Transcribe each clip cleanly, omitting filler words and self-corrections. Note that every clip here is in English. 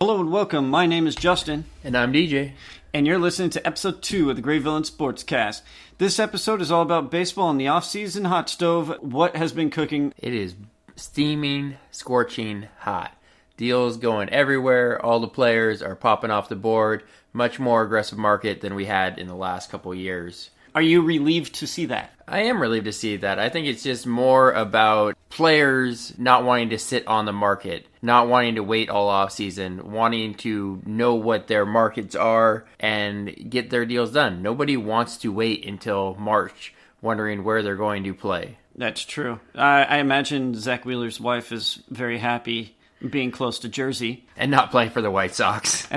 Hello and welcome. My name is Justin. And I'm DJ. And you're listening to episode 2 of TheGreyVillain Sportscast. This episode is all about baseball and the off-season hot stove. What has been cooking? It is steaming, scorching hot. Deals going everywhere. All the players are popping off the board. Much more aggressive market than we had in the last couple years. Are you relieved to see that? I am relieved to see that. I think it's just more about players not wanting to sit on the market, not wanting to wait all off season, wanting to know what their markets are and get their deals done. Nobody wants to wait until March wondering where they're going to play. That's true. I imagine Zach Wheeler's wife is very happy being close to Jersey. And not playing for the White Sox.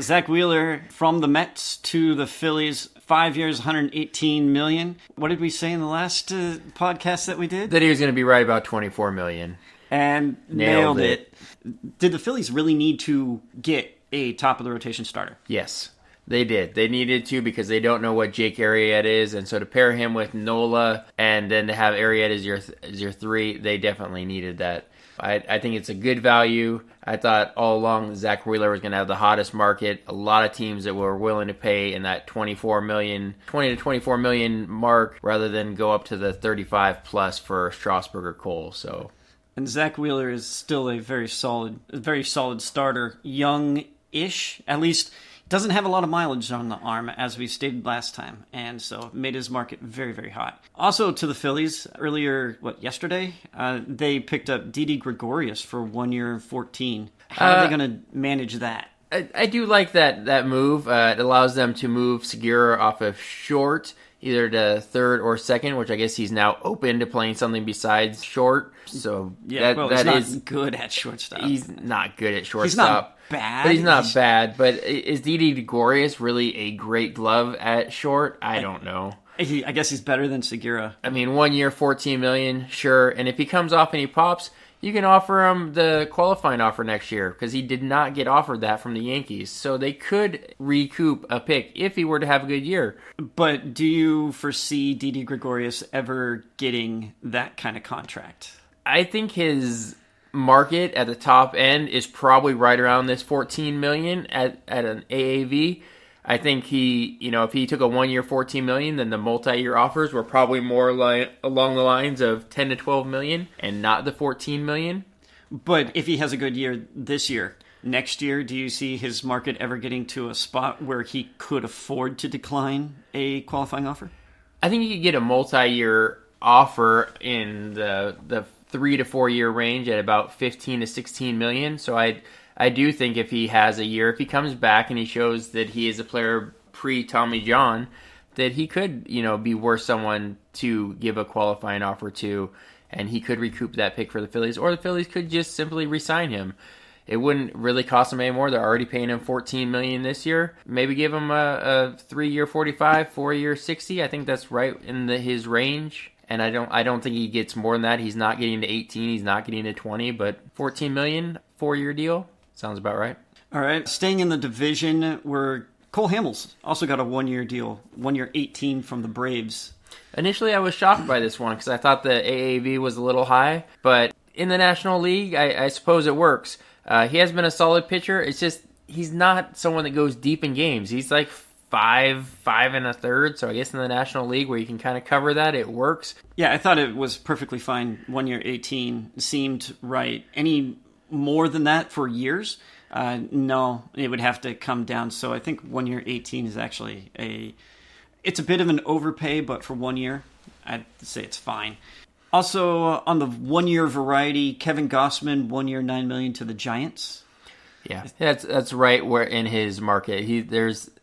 Zach Wheeler from the Mets to the Phillies, 5 years, $118 million. What did we say in the last podcast that we did? That he was going to be right about $24 million. And nailed it. Did the Phillies really need to get a top-of-the-rotation starter? Yes, they did. They needed to because they don't know what Jake Arrieta is. And so to pair him with Nola and then to have Arrieta as your three, they definitely needed that. I think it's a good value. I thought all along Zach Wheeler was going to have the hottest market. A lot of teams that were willing to pay in that 20 to 24 million mark rather than go up to the 35 plus for Strasburg or Cole. And Zach Wheeler is still a very solid starter, young-ish, at least. Doesn't have a lot of mileage on the arm, as we stated last time, and so it made his market very, very hot. Also to the Phillies, yesterday, they picked up Didi Gregorius for 1 year, 14. How are they going to manage that? I do like that move. It allows them to move Segura off of short, either to third or second, which I guess he's now open to playing something besides short. So he's not good at shortstop. He's not good at shortstop. He's not bad. But he's not bad. But is Didi Gregorius really a great glove at short? I don't know. I guess he's better than Segura. I mean, 1 year, $14 million, sure. And if he comes off and he pops, you can offer him the qualifying offer next year because he did not get offered that from the Yankees. So they could recoup a pick if he were to have a good year. But do you foresee Didi Gregorius ever getting that kind of contract? I think his market at the top end is probably right around this $14 million at an AAV. I think if he took a 1 year, $14 million, then the multi-year offers were probably more along the lines of $10 to $12 million and not the $14 million. But if he has a good year this year, next year, do you see his market ever getting to a spot where he could afford to decline a qualifying offer? I think you could get a multi-year offer in the 3 to 4 year range at about 15 to 16 million. So I do think if he has a year, if he comes back and he shows that he is a player pre-Tommy John, that he could, be worth someone to give a qualifying offer to, and he could recoup that pick for the Phillies, or the Phillies could just simply re-sign him. It wouldn't really cost them any more. They're already paying him $14 million this year. Maybe give him a 3 year 45, 4 year 60. I think that's right in his range. And I don't think he gets more than that. He's not getting to 18. He's not getting to 20. But $14 million, 4 year deal sounds about right. All right. Staying in the division, where Cole Hamels also got a 1 year deal, 1 year 18 from the Braves. Initially, I was shocked by this one because I thought the AAV was a little high. But in the National League, I suppose it works. He has been a solid pitcher. It's just he's not someone that goes deep in games. He's like 5 and a third. So I guess in the National League where you can kind of cover that, it works. Yeah, I thought it was perfectly fine. 1 year 18 seemed right. Any more than that for years? No, it would have to come down. So I think 1 year 18 is actually it's a bit of an overpay, but for 1 year, I'd say it's fine. Also, on the 1 year variety, Kevin Gossman, 1 year, $9 million to the Giants. Yeah, that's right where in his market.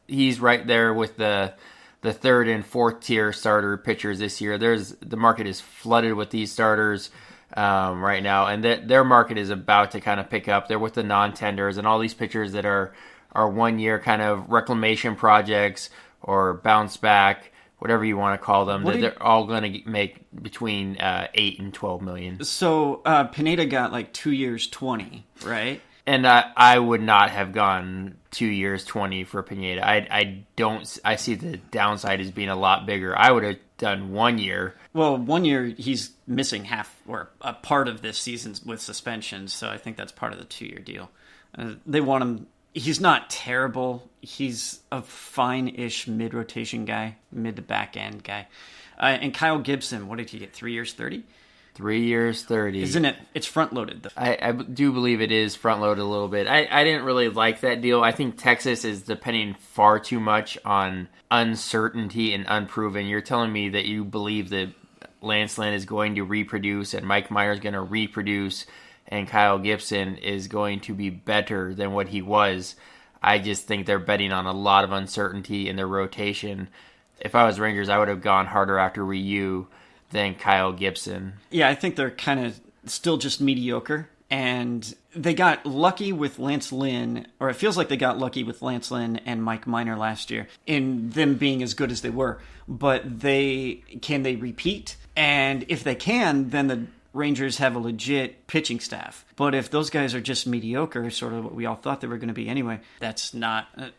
He's right there with the third and fourth tier starter pitchers this year. The market is flooded with these starters right now, and their market is about to kind of pick up. They're with the non-tenders and all these pitchers that are 1 year kind of reclamation projects or bounce back, whatever you want to call them. They're all going to make between 8 and 12 million. So Pineda got like 2 years, 20, right? And I would not have gone 2 years, 20 for Pineda. I see the downside as being a lot bigger. I would have done 1 year. Well, 1 year he's missing half or a part of this season with suspensions, so I think that's part of the 2-year deal. They want him. He's not terrible. He's a fine-ish mid-rotation guy, mid to back end guy. And Kyle Gibson, what did he get? 3 years, 30? 3 years, 30. Isn't it? It's front-loaded, though. I do believe it is front-loaded a little bit. I didn't really like that deal. I think Texas is depending far too much on uncertainty and unproven. You're telling me that you believe that Lance Lynn is going to reproduce and Mike Meyer is going to reproduce and Kyle Gibson is going to be better than what he was. I just think they're betting on a lot of uncertainty in their rotation. If I was Rangers, I would have gone harder after Ryu than Kyle Gibson. Yeah, I think they're kind of still just mediocre. And they got lucky with Lance Lynn, or it feels like they got lucky with Lance Lynn and Mike Minor last year in them being as good as they were. But can they repeat? And if they can, then the Rangers have a legit pitching staff. But if those guys are just mediocre, sort of what we all thought they were going to be anyway, that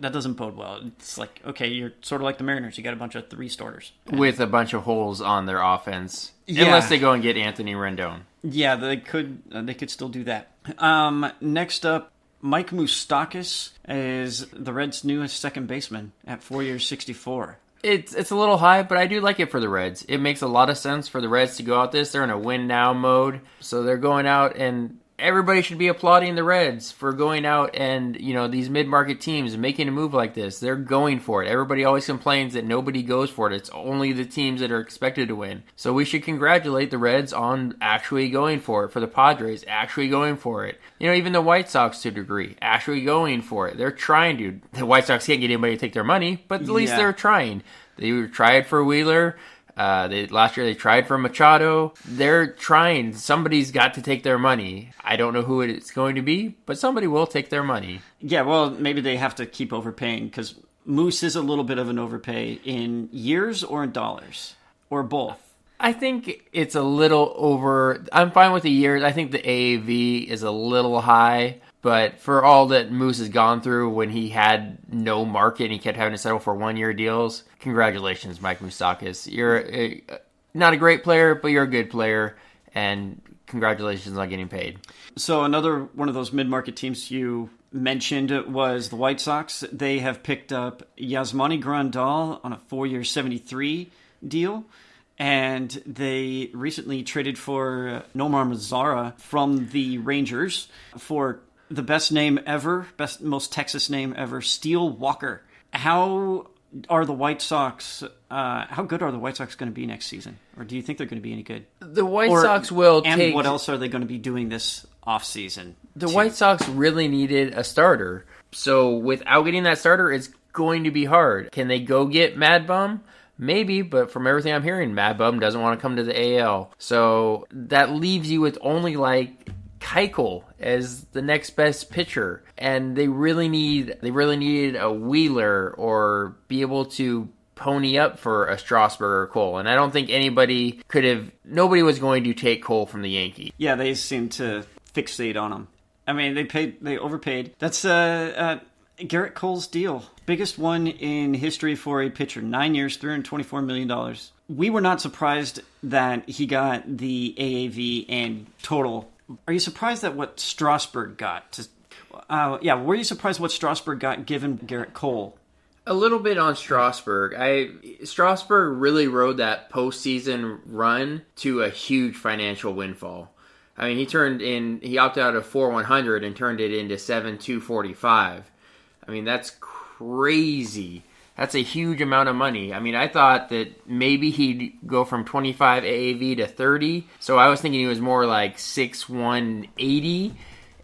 doesn't bode well. It's like, okay, you're sort of like the Mariners. You got a bunch of 3 starters. With a bunch of holes on their offense. Yeah. Unless they go and get Anthony Rendon. Yeah, they could still do that. Next up, Mike Moustakas is the Reds' newest second baseman at 4 years, 64. It's a little high, but I do like it for the Reds. It makes a lot of sense for the Reds to go out this. They're in a win now mode. So they're going out, and everybody should be applauding the Reds for going out and, these mid-market teams making a move like this. They're going for it. Everybody always complains that nobody goes for it. It's only the teams that are expected to win. So we should congratulate the Reds on actually going for it. For the Padres, actually going for it. Even the White Sox to a degree, actually going for it. They're trying to. The White Sox can't get anybody to take their money, but at least they're trying. They tried for Wheeler. Last year they tried for Machado. They're trying. Somebody's got to take their money. I don't know who it's going to be, but somebody will take their money. Yeah, well, maybe they have to keep overpaying because Moose is a little bit of an overpay in years or in dollars or both. I think it's a little over. I'm fine with the years. I think the AAV is a little high. But for all that Moose has gone through when he had no market and he kept having to settle for 1-year deals, congratulations, Mike Moustakas. You're not a great player, but you're a good player, and congratulations on getting paid. So another one of those mid-market teams you mentioned was the White Sox. They have picked up Yasmani Grandal on a 4-year, $73 deal. And they recently traded for Nomar Mazara from the Rangers for the best name ever, most Texas name ever, Steele Walker. How are the White Sox? How good are the White Sox going to be next season? Or do you think they're going to be any good? The White Sox will and take... what else are they going to be doing this offseason? The White Sox really needed a starter. So without getting that starter, it's going to be hard. Can they go get Mad Bum? Maybe, but from everything I'm hearing, Mad Bum doesn't want to come to the AL. So that leaves you with only Keuchel as the next best pitcher, and they really needed a Wheeler or be able to pony up for a Strasburg or Cole. And I don't think nobody was going to take Cole from the Yankees. Yeah, they seem to fixate on him. I mean, they overpaid. That's Garrett Cole's deal. Biggest one in history for a pitcher. 9 years, $324 million. We were not surprised that he got the AAV and total. Are you surprised at what Strasburg got? Were you surprised what Strasburg got given Garrett Cole? A little bit on Strasburg. Strasburg really rode that postseason run to a huge financial windfall. I mean, he opted out of 4,100 and turned it into 7,245. I mean, that's crazy. That's a huge amount of money. I mean, I thought that maybe he'd go from 25 AAV to 30. So I was thinking he was more like 6,180.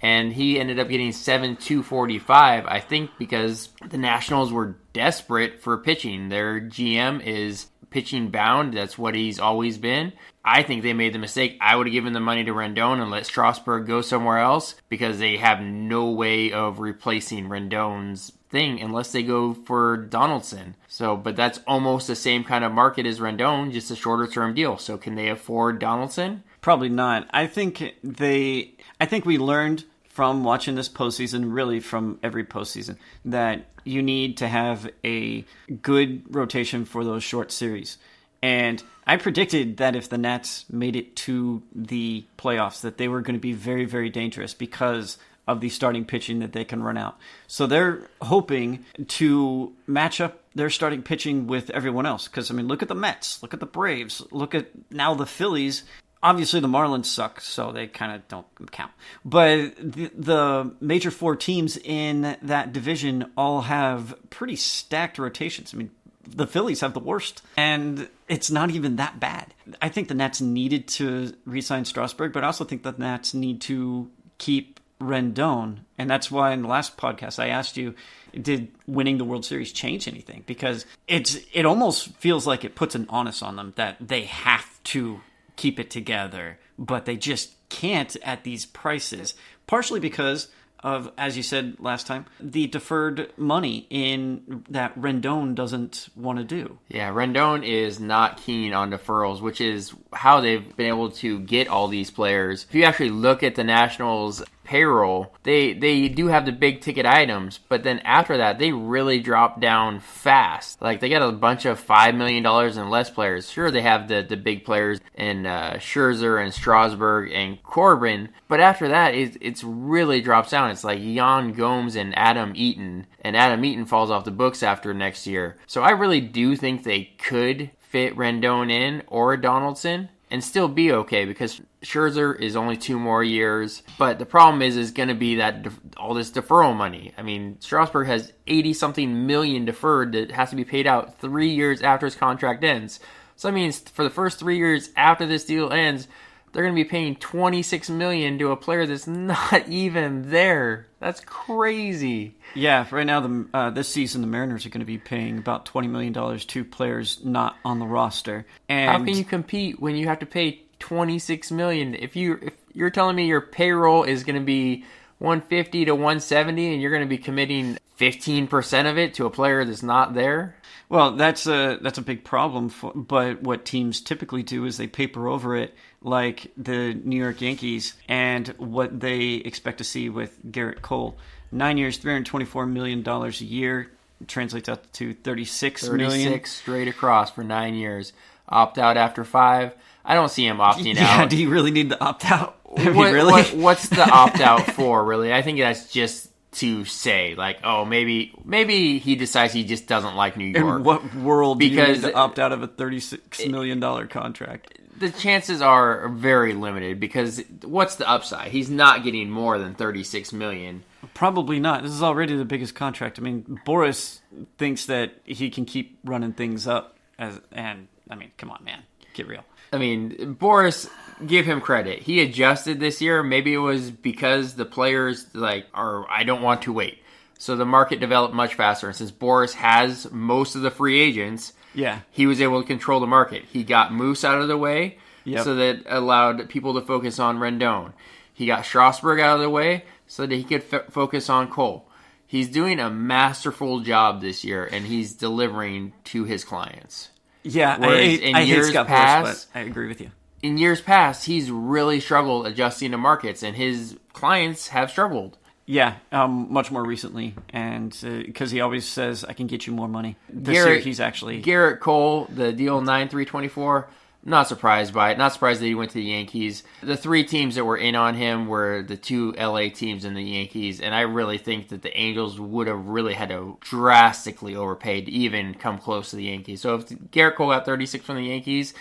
And he ended up getting 7,245, I think, because the Nationals were desperate for pitching. Their GM is pitching bound. That's what he's always been. I think they made the mistake. I would have given the money to Rendon and let Strasburg go somewhere else because they have no way of replacing Rendon's thing unless they go for Donaldson. But that's almost the same kind of market as Rendon, just a shorter term deal. So can they afford Donaldson? Probably not. I think we learned from watching this postseason, really from every postseason, that you need to have a good rotation for those short series. And I predicted that if the Nats made it to the playoffs, that they were going to be very, very dangerous because of the starting pitching that they can run out. So they're hoping to match up their starting pitching with everyone else. Because, I mean, look at the Mets, look at the Braves, look at now the Phillies. Obviously, the Marlins suck, so they kind of don't count. But the major four teams in that division all have pretty stacked rotations. I mean, the Phillies have the worst, and it's not even that bad. I think the Nats needed to re-sign Strasburg, but I also think the Nats need to keep Rendon, and that's why in the last podcast I asked you, did winning the World Series change anything? Because it almost feels like it puts an onus on them that they have to keep it together, but they just can't at these prices, partially because of, as you said last time, the deferred money in that Rendon doesn't want to do. Yeah, Rendon is not keen on deferrals, which is how they've been able to get all these players. If you actually look at the Nationals' payroll, they do have the big ticket items, but then after that, they really drop down fast. Like, they got a bunch of $5 million and less players. Sure, they have the big players in Scherzer and Strasburg and Corbin, but after that, it's really drops down. It's like Yan Gomes and Adam Eaton, and Adam Eaton falls off the books after next year. So I really do think they could fit Rendon in or Donaldson and still be okay, because Scherzer is only 2 more years. But the problem is going to be that all this deferral money. I mean, Strasburg has 80-something million deferred that has to be paid out 3 years after his contract ends. So that means for the first 3 years after this deal ends, they're going to be paying $26 million to a player that's not even there. That's crazy. Yeah, right now, this season, the Mariners are going to be paying about $20 million to players not on the roster. And how can you compete when you have to pay $26 million? If you're telling me your payroll is going to be $150 to $170 and you're going to be committing 15% of it to a player that's not there? Well, that's a big problem. But what teams typically do is they paper over it, like the New York Yankees, and what they expect to see with Garrett Cole. 9 years, $324 million a year, translates out to $36 million. 36 straight across for 9 years. Opt out after 5. I don't see him opting out. Yeah, do you really need the opt out? Really? What's the opt out for? Really, I think that's just to say, like, oh, maybe he decides he just doesn't like New York. In what world do you need to opt out of a $36 million contract? The chances are very limited, because what's the upside? He's not getting more than $36 million. Probably not. This is already the biggest contract. I mean, Boris thinks that he can keep running things up, and I mean, come on, man, get real. I mean, Boris, give him credit. He adjusted this year. Maybe it was because the players I don't want to wait. So the market developed much faster. And since Boris has most of the free agents, yeah, he was able to control the market. He got Moose out of the way, so that allowed people to focus on Rendon. He got Strasburg out of the way so that he could focus on Cole. He's doing a masterful job this year, and he's delivering to his clients. Yeah, I hate Scott Boras, but I agree with you. In years past, he's really struggled adjusting to markets, and his clients have struggled. Yeah, much more recently, and because he always says, I can get you more money. This year, he's actually... Garrett Cole, the deal 9-3-24, not surprised by it. Not surprised that he went to the Yankees. The 3 teams that were in on him were the 2 LA teams and the Yankees, and I really think that the Angels would have really had to drastically overpay to even come close to the Yankees. So if Garrett Cole got 36 from the Yankees,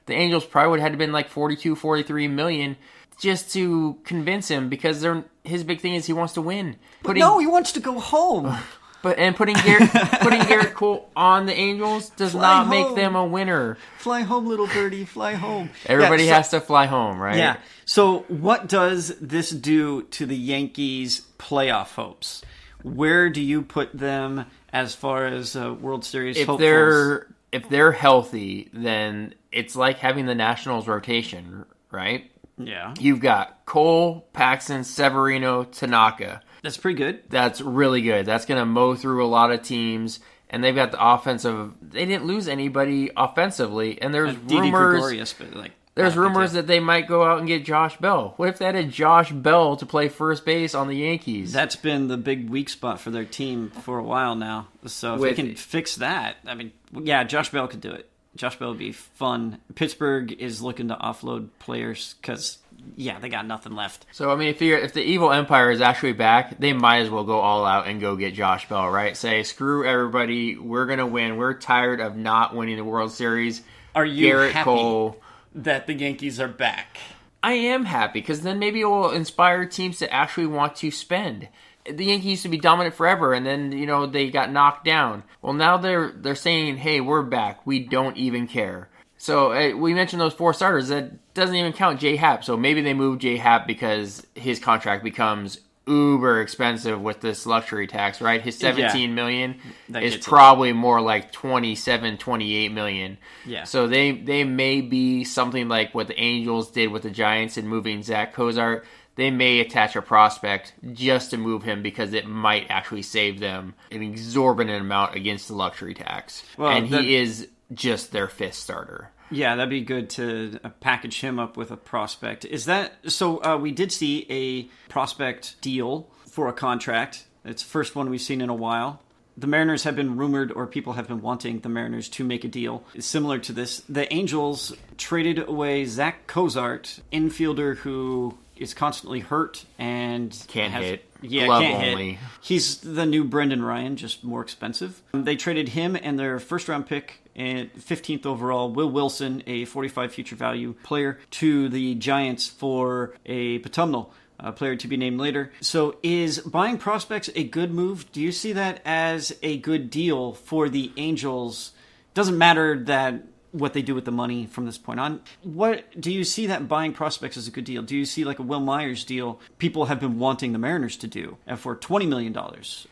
the Angels probably would have had to been like 42, 43 million just to convince him, because his big thing is he wants to win. No, he wants to go home. Putting Garrett Cole on the Angels does not make them a winner. Fly home, little birdie, fly home. Everybody has to fly home, right? Yeah. So what does this do to the Yankees' playoff hopes? Where do you put them as far as World Series hopefuls? If they're healthy, then it's like having the Nationals rotation, right? Yeah. You've got Cole, Paxton, Severino, Tanaka. That's pretty good. That's really good. That's going to mow through a lot of teams. And they've got the offensive... They didn't lose anybody offensively. And there's rumors... Gregorius, but There's rumors that they might go out and get Josh Bell. What if they had Josh Bell to play first base on the Yankees? That's been the big weak spot for their team for a while now. So if they can fix that, I mean, yeah, Josh Bell could do it. Josh Bell would be fun. Pittsburgh is looking to offload players because, yeah, they got nothing left. So, I mean, if the evil empire is actually back, they might as well go all out and go get Josh Bell, right? Say, screw everybody. We're going to win. We're tired of not winning the World Series. Are you happy that the Yankees are back? I am happy because then maybe it will inspire teams to actually want to spend. The Yankees used to be dominant forever, and then, they got knocked down. Well, now they're saying, hey, we're back. We don't even care. So we mentioned those 4 starters. That doesn't even count J Happ. So maybe they move J Happ because his contract becomes uber expensive with this luxury tax, right? His $17 million is probably more like $27, $28 million. Yeah. So they may be something like what the Angels did with the Giants in moving Zach Cozart. They may attach a prospect just to move him because it might actually save them an exorbitant amount against the luxury tax. Well, and he is just their 5th starter. Yeah, that'd be good to package him up with a prospect. Is that so? We did see a prospect deal for a contract. It's the first one we've seen in a while. The Mariners have been rumored, or people have been wanting the Mariners to make a deal similar to this. The Angels traded away Zach Cozart, infielder who is constantly hurt and can't hit. Yeah, glove can't only. hit. He's the new Brendan Ryan, just more expensive. They traded him and their first-round pick, and 15th overall, Will Wilson, a 45 future value player, to the Giants for a Patumnal. A player to be named later. So is buying prospects a good move? Do you see that as a good deal for the Angels? Doesn't matter that what they do with the money from this point on. What do you see that buying prospects as a good deal? Do you see like a Will Myers deal people have been wanting the Mariners to do for $20 million?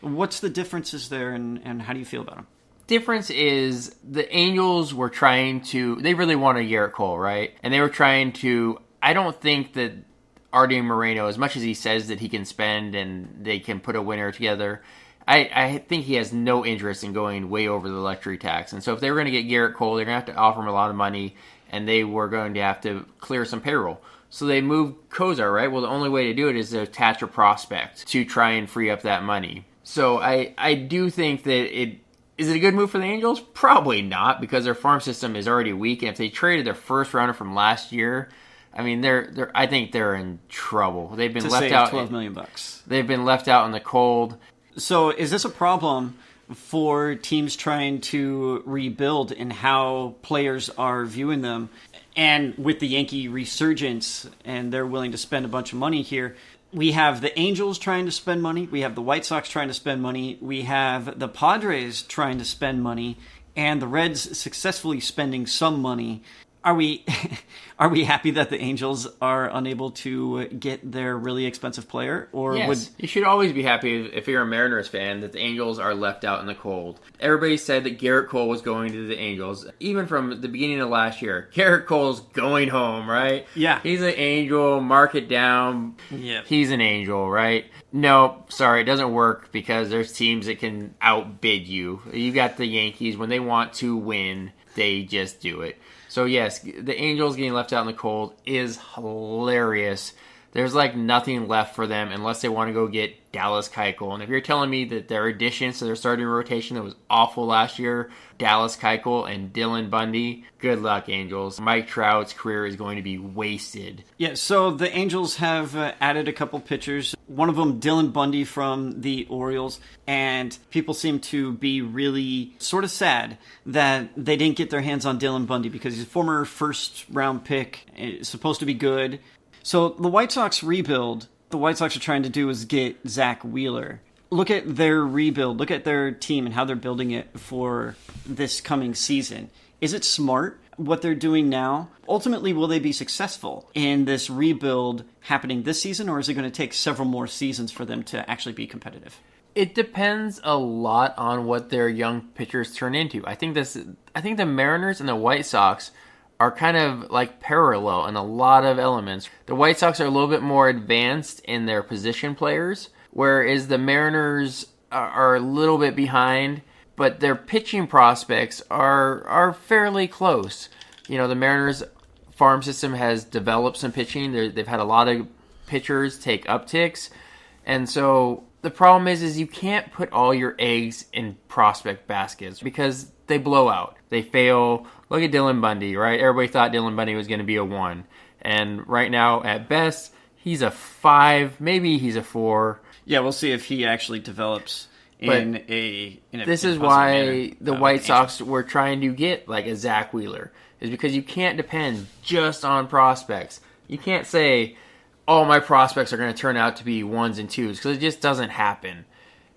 What's the differences there, and how do you feel about them? Difference is the Angels were trying to, they really wanted Garrett Cole, right? And they were trying to, I don't think that Artie Moreno, as much as he says that he can spend and they can put a winner together, I think he has no interest in going way over the luxury tax. And so if they were going to get Garrett Cole, they're going to have to offer him a lot of money, and they were going to have to clear some payroll. So they moved Cozart, right? Well, the only way to do it is to attach a prospect to try and free up that money. So I do think that is it a good move for the Angels? Probably not, because their farm system is already weak, and if they traded their first rounder from last year, I mean, I think they're in trouble. They've been left out. $12 million. They've been left out in the cold. So, is this a problem for teams trying to rebuild and how players are viewing them? And with the Yankee resurgence, and they're willing to spend a bunch of money here, we have the Angels trying to spend money. We have the White Sox trying to spend money. We have the Padres trying to spend money, and the Reds successfully spending some money. Are we happy that the Angels are unable to get their really expensive player? Or yes, you should always be happy if you're a Mariners fan that the Angels are left out in the cold. Everybody said that Garrett Cole was going to the Angels, even from the beginning of last year. Garrett Cole's going home, right? Yeah. He's an Angel, mark it down. Yeah. He's an Angel, right? No, sorry, it doesn't work because there's teams that can outbid you. You got the Yankees, when they want to win, they just do it. So yes, the Angels getting left out in the cold is hilarious. There's like nothing left for them unless they want to go get Dallas Keuchel. And if you're telling me that their additions to their starting rotation that was awful last year, Dallas Keuchel and Dylan Bundy, good luck, Angels. Mike Trout's career is going to be wasted. Yeah, so the Angels have added a couple pitchers. One of them, Dylan Bundy from the Orioles. And people seem to be really sort of sad that they didn't get their hands on Dylan Bundy because he's a former first-round pick. It's supposed to be good. So the White Sox rebuild, the White Sox are trying to do is get Zach Wheeler. Look at their rebuild. Look at their team and how they're building it for this coming season. Is it smart what they're doing now? Ultimately, will they be successful in this rebuild happening this season, or is it going to take several more seasons for them to actually be competitive? It depends a lot on what their young pitchers turn into. I think the Mariners and the White Sox are kind of like parallel in a lot of elements. The White Sox are a little bit more advanced in their position players, whereas the Mariners are a little bit behind, but their pitching prospects are fairly close. You know, the Mariners farm system has developed some pitching. They've had a lot of pitchers take upticks. And so the problem is you can't put all your eggs in prospect baskets because they blow out. They fail. Look at Dylan Bundy, right? Everybody thought Dylan Bundy was going to be a 1. And right now, at best, he's a 5. Maybe he's a 4. Yeah, we'll see if he actually develops in a this is why the White Sox were trying to get like a Zach Wheeler, is because you can't depend just on prospects. You can't say all my prospects are going to turn out to be 1s and 2s because it just doesn't happen.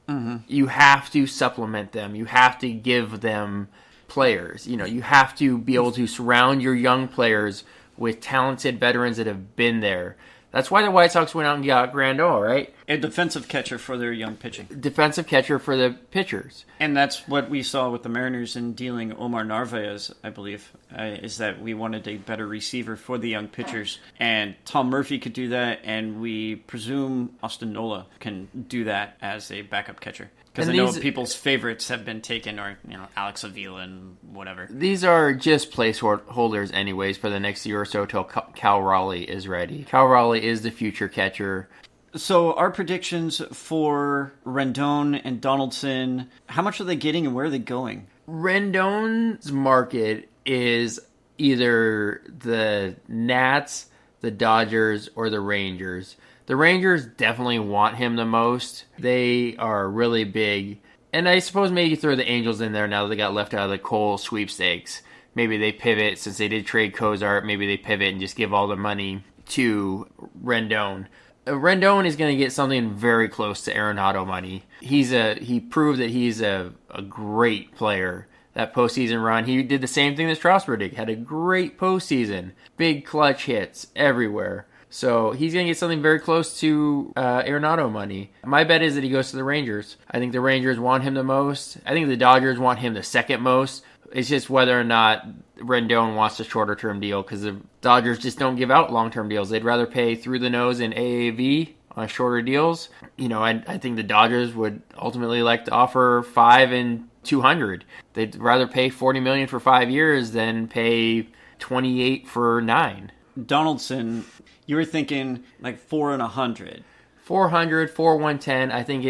Mm-hmm. You have to supplement them. You have to give them players. You have to be able to surround your young players with talented veterans that have been there. That's why the White Sox went out and got Grandal, right? A defensive catcher for their young pitching. Defensive catcher for the pitchers. And that's what we saw with the Mariners in dealing Omar Narvaez, I believe, is that we wanted a better receiver for the young pitchers. And Tom Murphy could do that, and we presume Austin Nola can do that as a backup catcher. Because I know people's favorites have been taken, or Alex Avila and whatever. These are just placeholders anyways for the next year or so till Cal Raleigh is ready. Cal Raleigh is the future catcher. So our predictions for Rendon and Donaldson, how much are they getting and where are they going? Rendon's market is either the Nats, the Dodgers, or the Rangers. The Rangers definitely want him the most. They are really big. And I suppose maybe you throw the Angels in there now that they got left out of the Cole sweepstakes. Maybe they pivot, since they did trade Cozart, maybe they pivot and just give all the money to Rendon. Rendon is going to get something very close to Arenado money. He proved that he's a great player. That postseason run, he did the same thing that Strasburg did. Had a great postseason. Big clutch hits everywhere. So he's going to get something very close to Arenado money. My bet is that he goes to the Rangers. I think the Rangers want him the most. I think the Dodgers want him the second most. It's just whether or not Rendon wants a shorter-term deal, because the Dodgers just don't give out long-term deals. They'd rather pay through the nose in AAV on shorter deals. I think the Dodgers would ultimately like to offer $5 and $200. They'd rather pay $40 million for 5 years than pay $28 for 9. Donaldson, you were thinking like 4 and 100. 400, 4-110. I think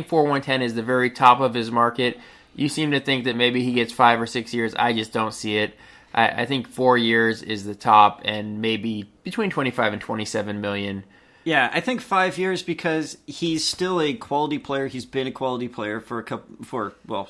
4-110 is the very top of his market. You seem to think that maybe he gets 5 or 6 years. I just don't see it. I think 4 years is the top, and maybe between 25 and 27 million. Yeah, I think 5 years because he's still a quality player. He's been a quality player for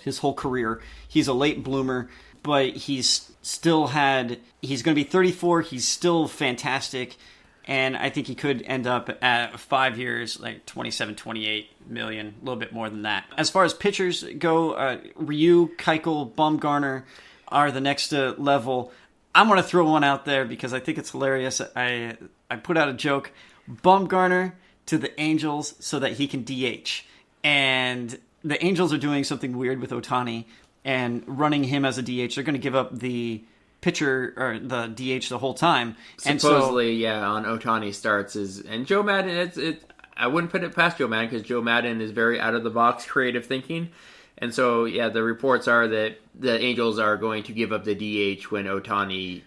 his whole career. He's a late bloomer, but he's going to be 34. He's still fantastic. And I think he could end up at 5 years, like 27, 28 million, a little bit more than that. As far as pitchers go, Ryu, Keuchel, Bumgarner are the next level. I'm going to throw one out there because I think it's hilarious. I put out a joke. Bumgarner to the Angels so that he can DH. And the Angels are doing something weird with Ohtani and running him as a DH. They're going to give up the pitcher or the DH the whole time. Supposedly, on Ohtani starts and Joe Madden. I wouldn't put it past Joe Madden because Joe Madden is very out of the box creative thinking, and so the reports are that the Angels are going to give up the DH when Ohtani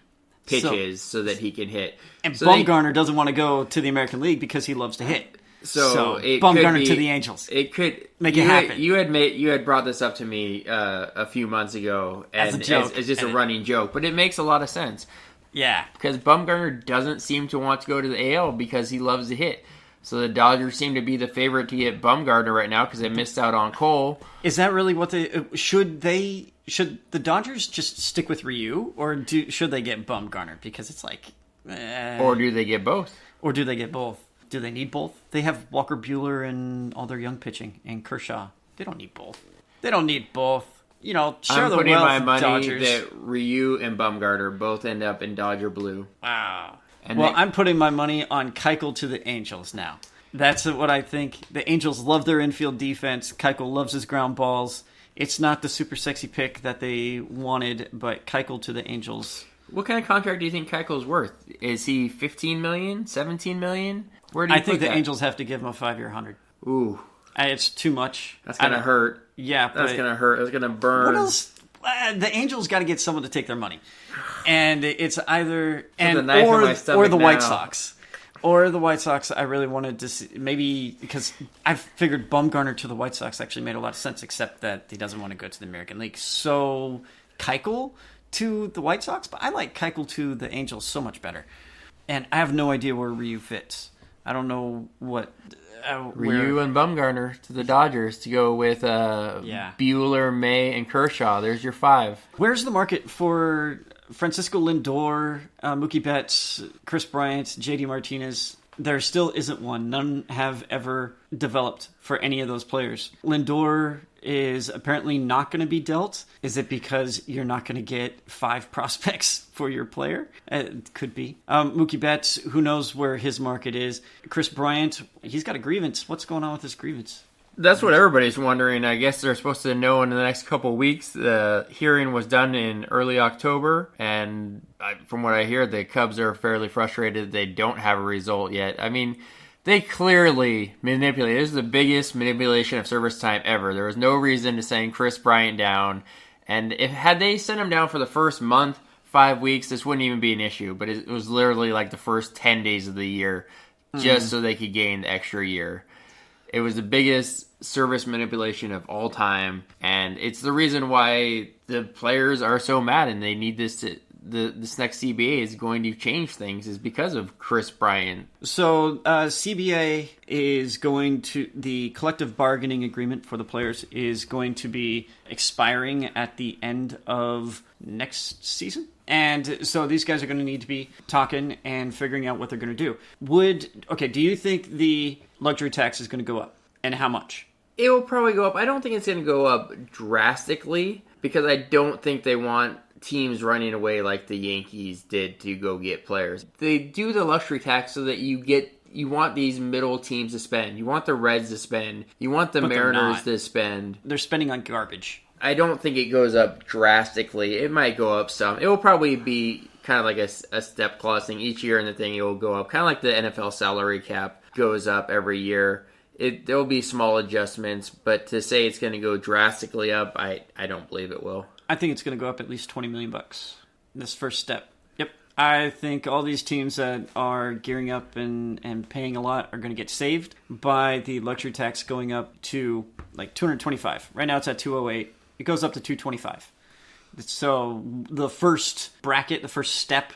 pitches so that he can hit. And so Bumgarner doesn't want to go to the American League because he loves to hit. So Bumgarner to the Angels. It could make it happen. You had brought this up to me a few months ago as a joke. It's just a running joke, but it makes a lot of sense. Yeah, because Bumgarner doesn't seem to want to go to the AL because he loves to hit. So the Dodgers seem to be the favorite to get Bumgarner right now because they missed out on Cole. Is that really what they should? Should the Dodgers just stick with Ryu, or should they get Bumgarner? Because it's like, or do they get both? Do they need both? They have Walker Buehler and all their young pitching and Kershaw. They don't need both. Share I'm the wealth. Putting my money Dodgers. that Ryu and Bumgarner both end up in Dodger blue. Wow. I'm putting my money on Keuchel to the Angels now. That's what I think. The Angels love their infield defense. Keuchel loves his ground balls. It's not the super sexy pick that they wanted, but Keuchel to the Angels. What kind of contract do you think Keuchel's worth? Is he $15 million, $17 million? Where do you I think the Angels have to give him a 5-year $100. Ooh. It's too much. That's going to hurt. Yeah. That's going to hurt. It's going to burn. What else? The Angels got to get someone to take their money. And it's either the knife in my or stomach the now. White Sox. Or the White Sox, I really wanted to see, maybe because I figured Bumgarner to the White Sox actually made a lot of sense, except that he doesn't want to go to the American League. So Keuchel to the White Sox, but I like Keuchel to the Angels so much better. And I have no idea where Ryu fits. I don't know what... Ryu and Bumgarner to the Dodgers to go with Bueller, May, and Kershaw. There's your 5. Where's the market for Francisco Lindor, Mookie Betts, Chris Bryant, JD Martinez? There still isn't one. None have ever developed for any of those players. Lindor is apparently not going to be dealt. Is it because you're not going to get 5 prospects for your player? It could be. Mookie Betts, who knows where his market is. Chris Bryant, he's got a grievance. What's going on with his grievance? That's what everybody's wondering. I guess they're supposed to know in the next couple of weeks. The hearing was done in early October, and from what I hear, the Cubs are fairly frustrated they don't have a result yet. I mean, they clearly manipulated. This is the biggest manipulation of service time ever. There was no reason to send Chris Bryant down, and had they sent him down for the first month, 5 weeks, this wouldn't even be an issue. But it was literally like the first 10 days of the year, just so they could gain the extra year. It was the biggest service manipulation of all time, and it's the reason why the players are so mad and they need this this next CBA is going to change things is because of Chris Bryant. So CBA is going to, the collective bargaining agreement for the players is going to be expiring at the end of next season. And so these guys are going to need to be talking and figuring out what they're going to do. Do you think the luxury tax is going to go up? And how much? It will probably go up. I don't think it's going to go up drastically because I don't think they want teams running away like the Yankees did to go get players. They do the luxury tax so that you want these middle teams to spend. You want the Reds to spend. You want the Mariners to spend. They're spending on garbage. I don't think it goes up drastically. It might go up some. It will probably be kind of like a step clause thing. Each year in the thing, it will go up. Kind of like the NFL salary cap goes up every year. There will be small adjustments, but to say it's going to go drastically up, I don't believe it will. I think it's going to go up at least $20 million. This first step. Yep. I think all these teams that are gearing up and paying a lot are going to get saved by the luxury tax going up to like 225. Right now it's at 208. It goes up to 225. So the first bracket, the first step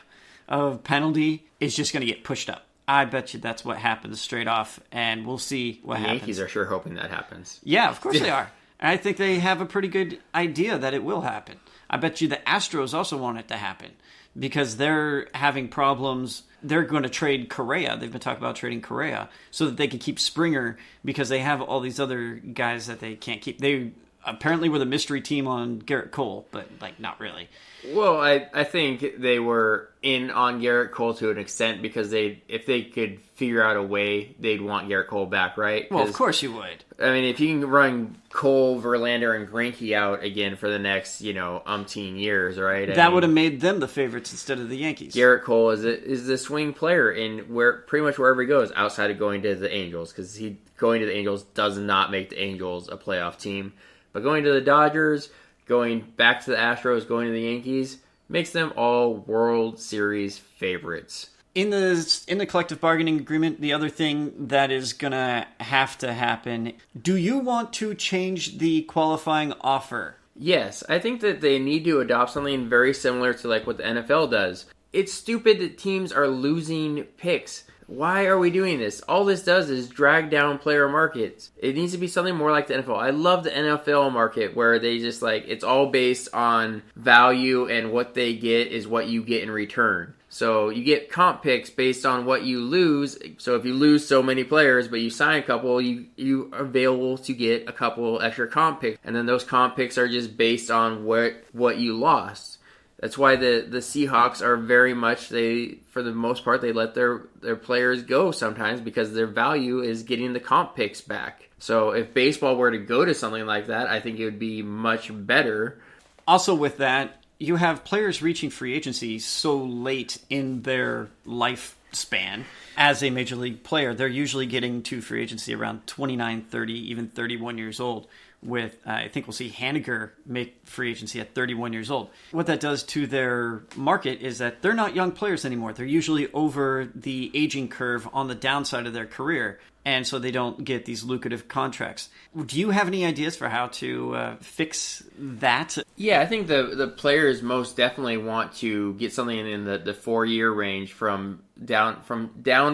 of penalty is just going to get pushed up. I bet you that's what happens straight off, and we'll see what happens. The Yankees are sure hoping that happens. Yeah, of course they are. And I think they have a pretty good idea that it will happen. I bet you the Astros also want it to happen because they're having problems. They're going to trade Correa. They've been talking about trading Correa so that they can keep Springer because they have all these other guys that they can't keep. They apparently were the mystery team on Garrett Cole, but not really. Well, I think they were in on Garrett Cole to an extent because if they could figure out a way, they'd want Garrett Cole back, right? Well, of course you would. I mean, if you can run Cole, Verlander, and Greinke out again for the next, umpteen years, right? That would have made them the favorites instead of the Yankees. Garrett Cole is the swing player in pretty much wherever he goes, outside of going to the Angels, because going to the Angels does not make the Angels a playoff team. But going to the Dodgers, going back to the Astros, going to the Yankees, makes them all World Series favorites. In the collective bargaining agreement, the other thing that is going to have to happen, do you want to change the qualifying offer? Yes, I think that they need to adopt something very similar to like what the NFL does. It's stupid that teams are losing picks. Why are we doing this? All this does is drag down player markets. It needs to be something more like the NFL. I love the NFL market where they just it's all based on value and what they get is what you get in return. So you get comp picks based on what you lose. So if you lose so many players but you sign a couple, you are available to get a couple extra comp picks. And then those comp picks are just based on what you lost. That's why the Seahawks are very much, for the most part, they let their players go sometimes because their value is getting the comp picks back. So if baseball were to go to something like that, I think it would be much better. Also with that, you have players reaching free agency so late in their lifespan as a major league player, they're usually getting to free agency around 29, 30, even 31 years old. With I think we'll see Haniger make free agency at 31 years old. What that does to their market is that they're not young players anymore. They're usually over the aging curve on the downside of their career, and so they don't get these lucrative contracts. Do you have any ideas for how to fix that? Yeah, I think the players most definitely want to get something in the 4-year range from down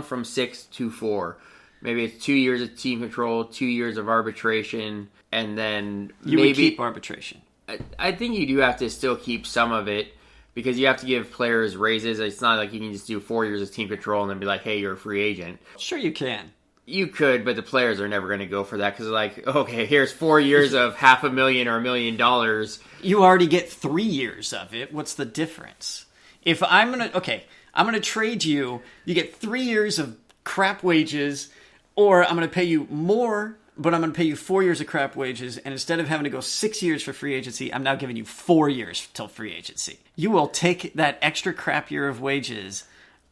from 6 to 4. Maybe it's 2 years of team control, 2 years of arbitration, and then you maybe would keep arbitration. I think you do have to still keep some of it because you have to give players raises. It's not like you can just do 4 years of team control and then be like, hey, you're a free agent. Sure you can. You could, but the players are never going to go for that because like, okay, here's 4 years of $500,000 or $1 million. You already get 3 years of it. What's the difference? If I'm gonna trade you, you get 3 years of crap wages, or I'm gonna pay you more, but I'm going to pay you 4 years of crap wages, and instead of having to go 6 years for free agency, I'm now giving you 4 years till free agency. You will take that extra crap year of wages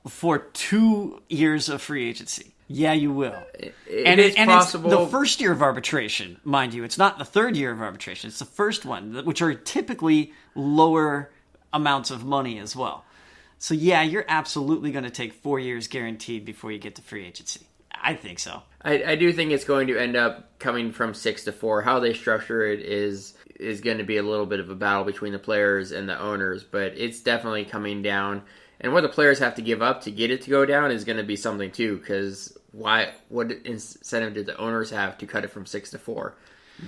for 2 years of free agency. Yeah, you will. It's possible. It's the first year of arbitration, mind you. It's not the third year of arbitration. It's the first one, which are typically lower amounts of money as well. So yeah, you're absolutely going to take 4 years guaranteed before you get to free agency. I think so. I do think it's going to end up coming from 6 to 4. How they structure it is going to be a little bit of a battle between the players and the owners, but it's definitely coming down. And what the players have to give up to get it to go down is going to be something too, because what incentive did the owners have to cut it from 6 to 4?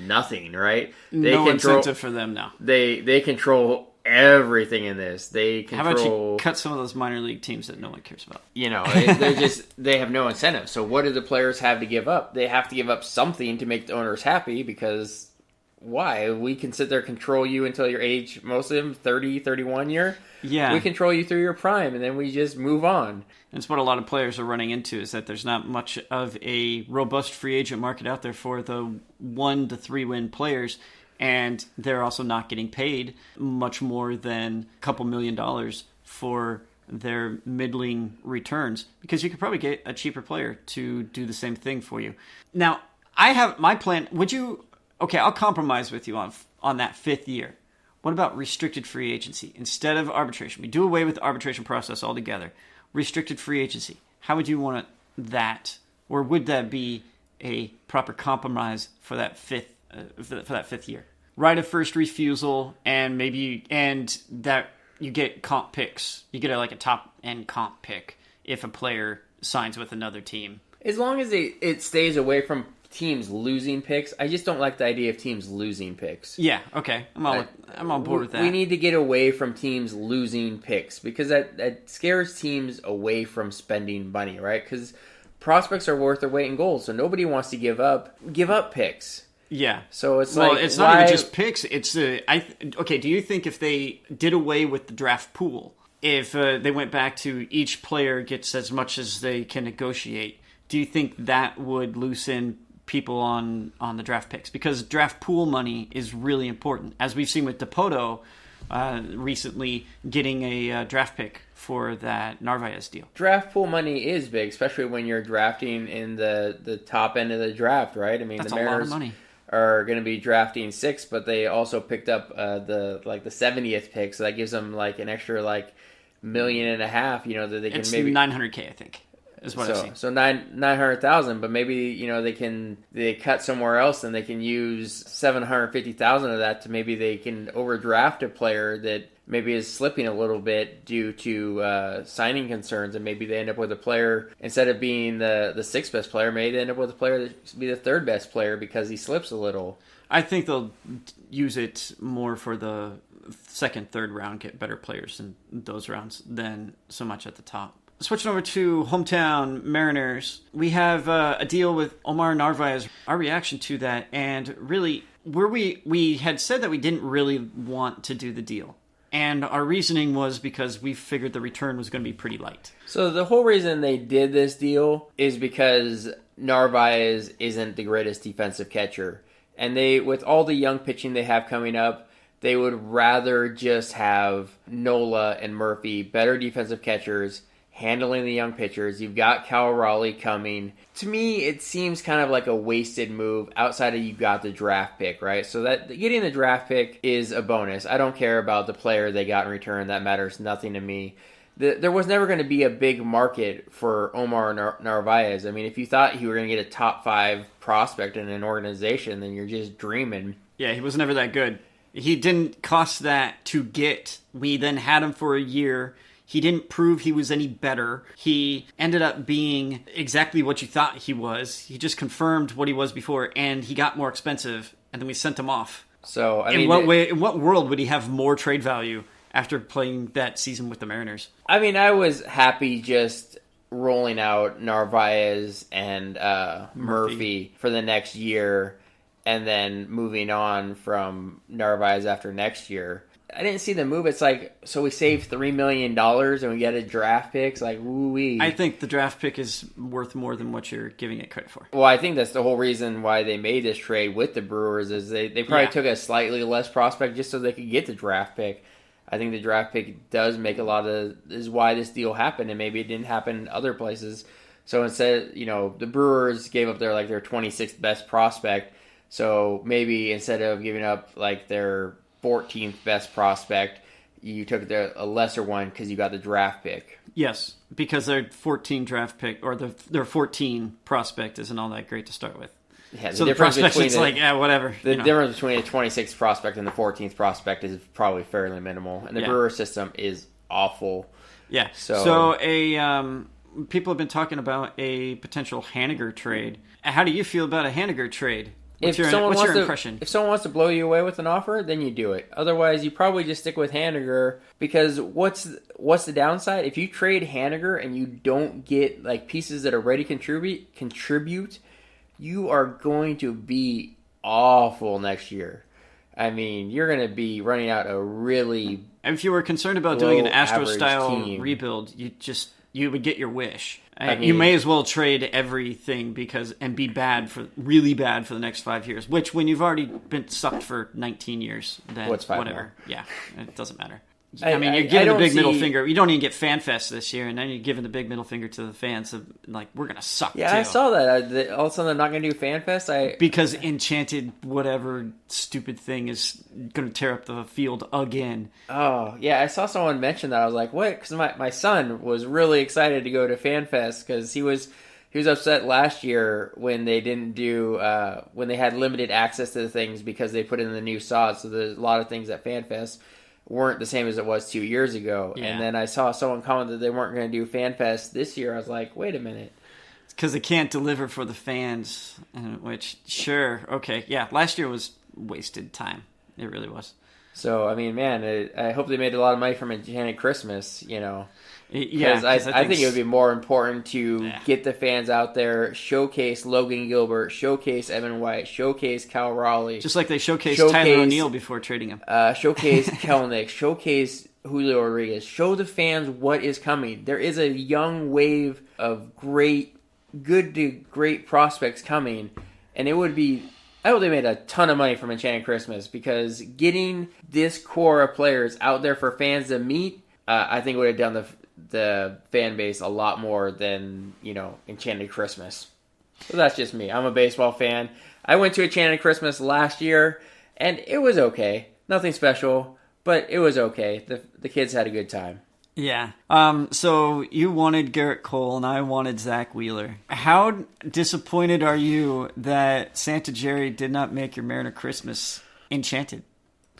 Nothing, right? No incentive for them now. They control everything in this. They control. How about you cut some of those minor league teams that no one cares about? They have no incentive. So what do the players have to give up? They have to give up something to make the owners happy because why? We can sit there and control you until your age, most of them 30, 31 year. Yeah. We control you through your prime and then we just move on. And it's what a lot of players are running into is that there's not much of a robust free agent market out there for the 1 to 3 win players. And they're also not getting paid much more than a couple $1 million for their middling returns because you could probably get a cheaper player to do the same thing for you. Now, I have my plan. I'll compromise with you on that 5th year. What about restricted free agency? Instead of arbitration, we do away with the arbitration process altogether. Restricted free agency. How would you want that? Or would that be a proper compromise for that 5th year? Right of first refusal, and that you get comp picks. You get a top end comp pick if a player signs with another team. As long as it stays away from teams losing picks. I just don't like the idea of teams losing picks. Yeah, okay. I'm on board with that. We need to get away from teams losing picks because that scares teams away from spending money, right? Because prospects are worth their weight in gold, so nobody wants to give up picks. Yeah. So it's it's not even just picks. It's okay. Do you think if they did away with the draft pool, if they went back to each player gets as much as they can negotiate, do you think that would loosen people on the draft picks? Because draft pool money is really important, as we've seen with Dipoto recently getting a draft pick for that Narvaez deal. Draft pool money is big, especially when you're drafting in the top end of the draft, right? I mean, that's the Mariners a lot of money. Are going to be drafting 6, but they also picked up the 70th pick, so that gives them an extra $1.5 million. That they can maybe $900K, I think. Is what I've seen. So 900,000, but maybe they cut somewhere else and they can use 750,000 of that to maybe they can overdraft a player that maybe is slipping a little bit due to signing concerns, and maybe they end up with a player instead of being the 6th best player, maybe they end up with a player that be the 3rd best player because he slips a little. I think they'll use it more for the 2nd, 3rd round, get better players in those rounds than so much at the top. Switching over to hometown Mariners, we have a deal with Omar Narvaez. Our reaction to that, and really, we had said that we didn't really want to do the deal. And our reasoning was because we figured the return was going to be pretty light. So the whole reason they did this deal is because Narvaez isn't the greatest defensive catcher. And with all the young pitching they have coming up, they would rather just have Nola and Murphy, better defensive catchers, handling the young pitchers. You've got Cal Raleigh coming. To me, it seems kind of like a wasted move outside of you got the draft pick, right? So that getting the draft pick is a bonus. I don't care about the player they got in return. That matters nothing to me. There was never going to be a big market for Omar Narvaez. I mean, if you thought you were going to get a top 5 prospect in an organization, then you're just dreaming. Yeah, he was never that good. He didn't cost that to get. We then had him for a year. He didn't prove he was any better. He ended up being exactly what you thought he was. He just confirmed what he was before, and he got more expensive, and then we sent him off. So, in what world would he have more trade value after playing that season with the Mariners? I mean, I was happy just rolling out Narvaez and Murphy for the next year, and then moving on from Narvaez after next year. I didn't see the move. It's like, so we saved $3 million and we get a draft pick. It's like, woo-wee. I think the draft pick is worth more than what you're giving it credit for. Well, I think that's the whole reason why they made this trade with the Brewers is they probably took a slightly less prospect just so they could get the draft pick. I think the draft pick does make is why this deal happened, and maybe it didn't happen in other places. So instead, the Brewers gave up their 26th best prospect. So maybe instead of giving up their 14th best prospect, you took a lesser one because you got the draft pick. Yes, because their 14 draft pick or their 14 prospect isn't all that great to start with. Yeah, so the prospect is whatever. The difference between a 26th prospect and the 14th prospect is probably fairly minimal, and the Brewer system is awful. Yeah. So people have been talking about a potential Haniger trade. How do you feel about a Haniger trade? What's your impression? If someone wants to blow you away with an offer, then you do it. Otherwise, you probably just stick with Haniger, because what's the downside? If you trade Haniger and you don't get pieces that are ready to contribute, you are going to be awful next year. I mean, you're going to be running out a really if you were concerned about doing an Astro-style rebuild, you would get your wish. I mean, you may as well trade everything and be really bad for the next 5 years. Which, when you've already been sucked for 19 years, then what's 5 whatever. More? Yeah, it doesn't matter. You're giving the big middle finger. You don't even get FanFest this year, and then you're giving the big middle finger to the fans of we're gonna suck. Yeah, too. I saw that. All of a sudden, they're not gonna do FanFest. Because Enchanted, whatever stupid thing, is gonna tear up the field again. Oh yeah, I saw someone mention that. I was like, what? Because my son was really excited to go to FanFest because he was upset last year when they didn't do when they had limited access to the things because they put in the new sod. So there's a lot of things at FanFest weren't the same as it was 2 years ago. Yeah. And then I saw someone comment that they weren't going to do FanFest this year. I was like, wait a minute. It's because they can't deliver for the fans, which, sure, okay. Yeah, last year was wasted time. It really was. So, I mean, man, I hope they made a lot of money from Enchanted Christmas, Yeah, I think it would be more important to get the fans out there, showcase Logan Gilbert, showcase Evan White, showcase Cal Raleigh. Just like they showcased Tyler O'Neill before trading him. Showcase Kelnick, showcase Julio Rodriguez. Show the fans what is coming. There is a young wave of good to great prospects coming, and it would be... I hope they made a ton of money from Enchanted Christmas, because getting this core of players out there for fans to meet, I think would have done the fan base a lot more than, Enchanted Christmas. So that's just me. I'm a baseball fan. I went to Enchanted Christmas last year, and it was okay. Nothing special, but it was okay. The kids had a good time. Yeah. So you wanted Garrett Cole, and I wanted Zach Wheeler. How disappointed are you that Santa Jerry did not make your Mariner Christmas enchanted?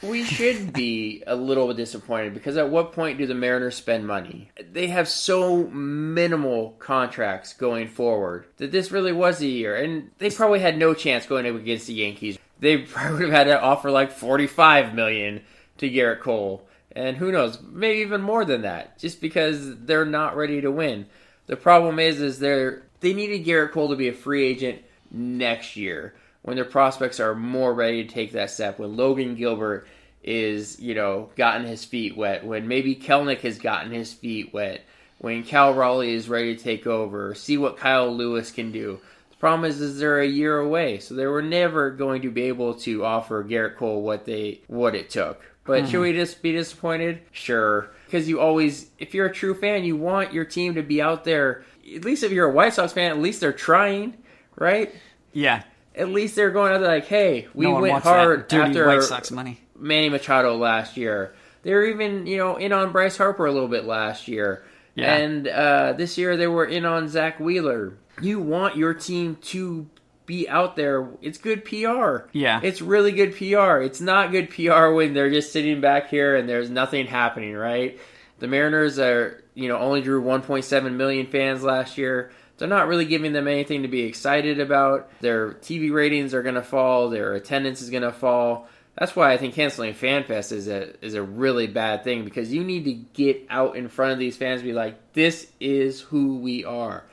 We should be a little bit disappointed, because at what point do the Mariners spend money? They have so minimal contracts going forward that this really was the year, and they probably had no chance going up against the Yankees. They probably would have had to offer $45 million to Garrett Cole. And who knows, maybe even more than that, just because they're not ready to win. The problem is they needed Garrett Cole to be a free agent next year, when their prospects are more ready to take that step, when Logan Gilbert is, gotten his feet wet, when maybe Kelnick has gotten his feet wet, when Cal Raleigh is ready to take over, see what Kyle Lewis can do. The problem is they're a year away, so they were never going to be able to offer Garrett Cole what it took. But should we just be disappointed? Sure. Because you always, if you're a true fan, you want your team to be out there. At least if you're a White Sox fan, at least they're trying, right? Yeah. At least they're going out there like, hey, we No one went wants hard that dirty after White Sox money. Manny Machado last year. They were even, in on Bryce Harper a little bit last year. Yeah. And this year they were in on Zach Wheeler. You want your team to be out there. It's good PR. Yeah. It's really good PR. It's not good PR when they're just sitting back here and there's nothing happening, right? The Mariners only drew 1.7 million fans last year. They're not really giving them anything to be excited about. Their TV ratings are going to fall. Their attendance is going to fall. That's why I think canceling FanFest is a really bad thing, because you need to get out in front of these fans and be like, this is who we are.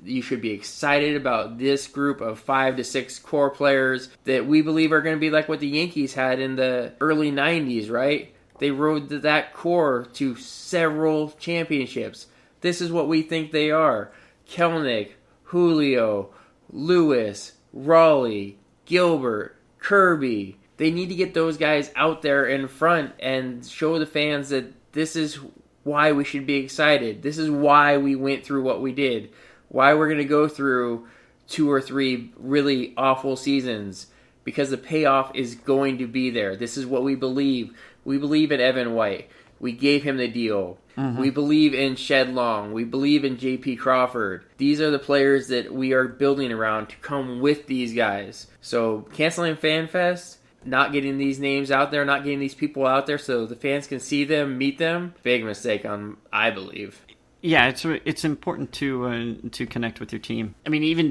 You should be excited about this group of 5 to 6 core players that we believe are going to be like what the Yankees had in the early 90s, right? They rode that core to several championships. This is what we think they are. Kelenic, Julio, Lewis, Raleigh, Gilbert, Kirby. They need to get those guys out there in front and show the fans that this is why we should be excited. This is why we went through what we did. Why we're going to go through 2 or 3 really awful seasons. Because the payoff is going to be there. This is what we believe. We believe in Evan White. We gave him the deal. Mm-hmm. We believe in Shed Long. We believe in J.P. Crawford. These are the players that we are building around to come with these guys. So canceling FanFest, not getting these names out there, not getting these people out there so the fans can see them, meet them, big mistake I believe. Yeah, it's important to connect with your team. I mean, even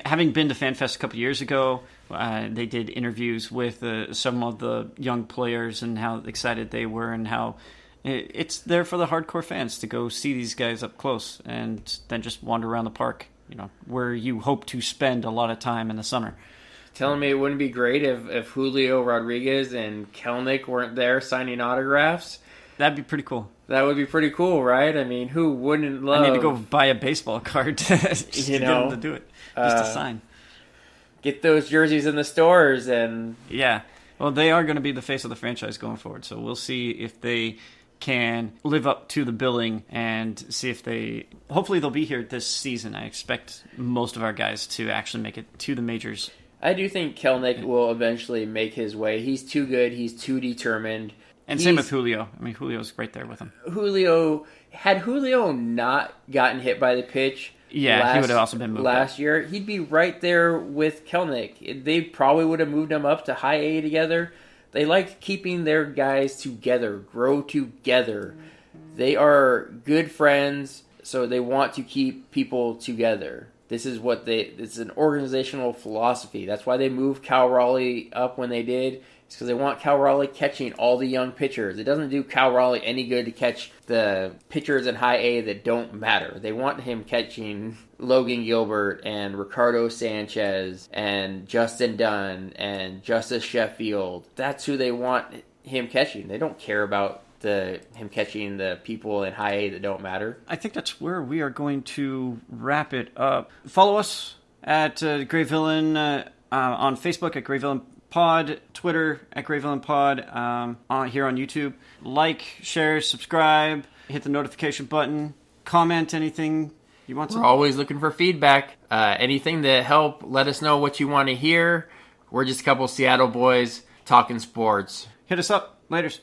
having been to FanFest a couple years ago, they did interviews with some of the young players and how excited they were, and how it's there for the hardcore fans to go see these guys up close and then just wander around the park, where you hope to spend a lot of time in the summer. Telling me it wouldn't be great if Julio Rodriguez and Kelenic weren't there signing autographs? That'd be pretty cool. That would be pretty cool, right? I mean, who wouldn't love... I need to go buy a baseball card to get them to do it. Just to sign. Get those jerseys in the stores and... Yeah. Well, they are going to be the face of the franchise going forward, so we'll see if they can live up to the billing and see if they... Hopefully they'll be here this season. I expect most of our guys to actually make it to the majors. I do think Kelenic will eventually make his way. He's too good. He's too determined. And same with Julio. I mean, Julio's right there with him. Had Julio not gotten hit by the pitch, he would have also been moved last year, he'd be right there with Kelenic. They probably would have moved him up to high A together. They like keeping their guys together, grow together. They are good friends, so they want to keep people together. This is it's an organizational philosophy. That's why they moved Cal Raleigh up when they did. It's because they want Cal Raleigh catching all the young pitchers. It doesn't do Cal Raleigh any good to catch the pitchers in high A that don't matter. They want him catching Logan Gilbert and Ricardo Sanchez and Justin Dunn and Justice Sheffield. That's who they want him catching. They don't care about him catching the people in high A that don't matter. I think that's where we are going to wrap it up. Follow us at TheGreyVillain on Facebook at TheGreyVillain Pod, Twitter at TheGreyVillain Pod, here on YouTube. Like, share, subscribe, hit the notification button, comment anything you want to. We're always looking for feedback. Anything to help, let us know what you want to hear. We're just a couple Seattle boys talking sports. Hit us up. Laters.